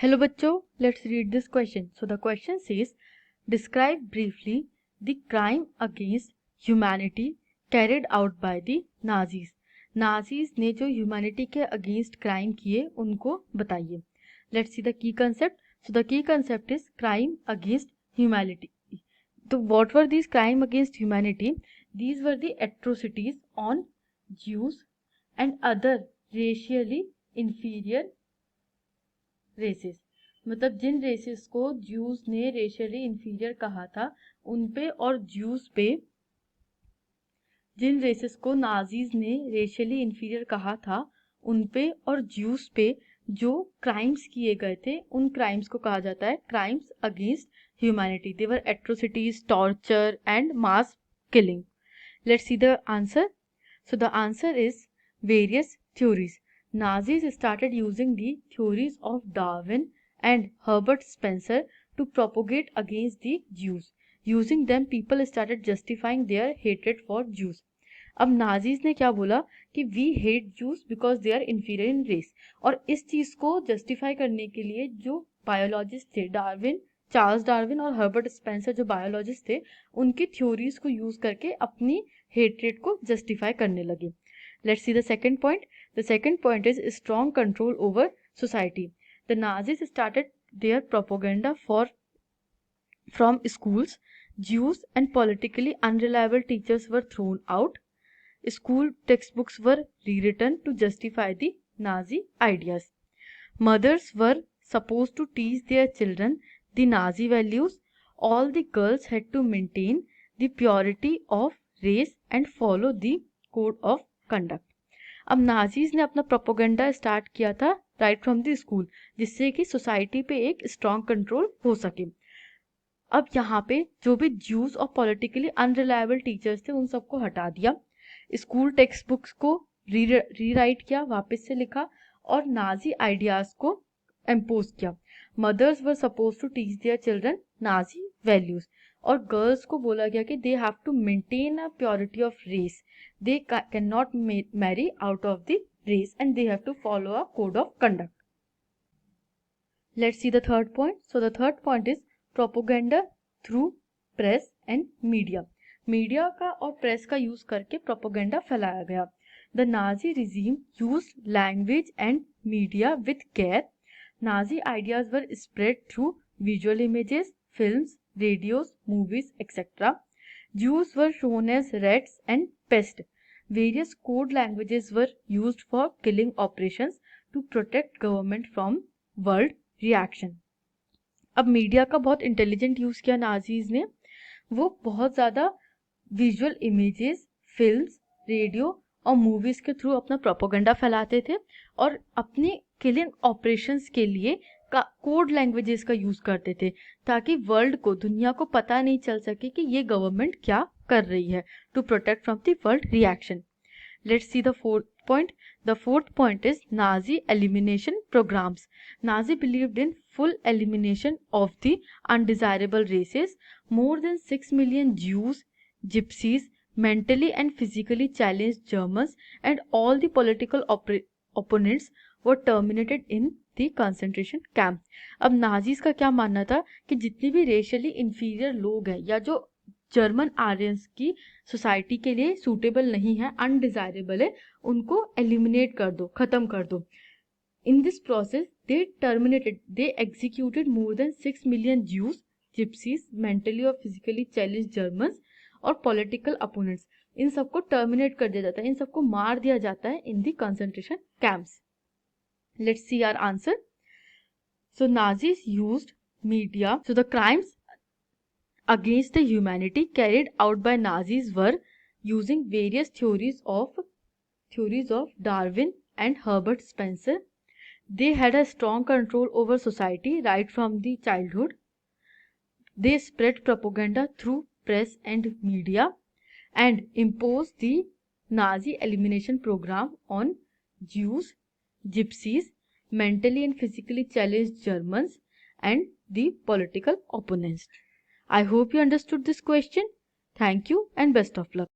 Hello bachcho, let's read this question. So the question says, describe briefly the crime against humanity carried out by the Nazis. Nazis ने जो humanity के against crime किए उनको बताइए. Let's see the key concept. So the key concept is crime against humanity. So what were these crime against humanity? These were the atrocities on Jews and other racially inferior races. मतलब जिन races को Jews ने racially inferior कहा था उन पे और Jews पे, जिन रेसेस को नाजीज ने रेशियली इंफीरियर कहा था उन पे और ज्यूज पे जो क्राइम्स किए गए थे उन क्राइम्स को कहा जाता है crimes against humanity. They were atrocities, torture and mass killing. Let's see the answer. So the answer is various theories. Nazis started using the theories of Darwin and Herbert Spencer to propagate against the Jews. Using them, people started justifying their hatred for Jews. अब Nazis ने क्या बोला कि we hate Jews because they are inferior in race, और इस चीज को justify करने के लिए जो बायोलॉजिस्ट थे चार्ल्स डार्विन और हर्बर्ट स्पेंसर जो बायोलॉजिस्ट थे, उनकी थ्योरीज को यूज करके अपनी हेट्रेड को जस्टिफाई करने लगे. Let's see the second point. The second point is strong control over society. The Nazis started their propaganda from schools. Jews and politically unreliable teachers were thrown out. School textbooks were rewritten to justify the Nazi ideas. Mothers were supposed to teach their children the Nazi values. All the girls had to maintain the purity of race and follow the code of conduct. अब Nazis ने अपना propaganda start किया था right from the school, जिससे कि society पे एक strong control हो सके. अब यहाँ पे जो भी ज्यूज और पॉलिटिकली अनरिलायबल टीचर्स थे उन सबको हटा दिया, स्कूल टेक्स्ट बुक्स को रीराइट किया, वापस से लिखा और नाजी आइडियाज को इम्पोज किया. Mothers were suppose to teach their children Nazi values, और गर्ल्स को बोला गया कि they have to maintain a purity of race. They cannot marry out of the race and they have to follow a code of conduct. Let's see the third point. So the third point is propaganda through press and media. Media का और press का use करके propaganda फैलाया गया. The Nazi regime used language and media with care. Nazi ideas were spread through visual images, films, radios, movies, etc. Jews were shown as rats and pests. Various code languages were used for killing operations to protect government from world reaction. अब media का बहुत intelligent use किया Nazis ने. वो बहुत ज़्यादा visual images, films, radio और movies के थ्रू अपना प्रोपोगेंडा फैलाते थे और अपने किलिंग ऑपरेशंस के लिए कोड लैंग्वेजेस का यूज करते थे ताकि वर्ल्ड को, दुनिया को पता नहीं चल सके कि ये गवर्नमेंट क्या कर रही है, to protect from the world reaction. Let's see the fourth point. The fourth point is Nazi elimination programmes. Nazi believed in full elimination of the undesirable races. More than 6 million Jews, Gypsies, mentally and physically challenged Germans, and all the political opponents were terminated in the concentration camp. अब Nazis का क्या मानना था कि जितनी भी racially inferior लोग हैं या जो जर्मन आर्यंस की सोसाइटी के लिए सूटेबल नहीं है, अनडिजायरेबल है, उनको एलिमिनेट कर दो, खत्म कर दो. In this process, they executed more than 6 million Jews, Gypsies, mentally or physically challenged Germans और political opponents. इन सबको टर्मिनेट कर दिया जाता है, इन सबको मार दिया जाता है in the concentration camps. Let's see our answer. So Nazis used media. So the crimes against the humanity carried out by Nazis were using various theories of Darwin and Herbert Spencer. They had a strong control over society right from the childhood. They spread propaganda through press and media and imposed the Nazi elimination program on Jews, Gypsies, mentally and physically challenged Germans, and the political opponents. I hope you understood this question. Thank you and best of luck.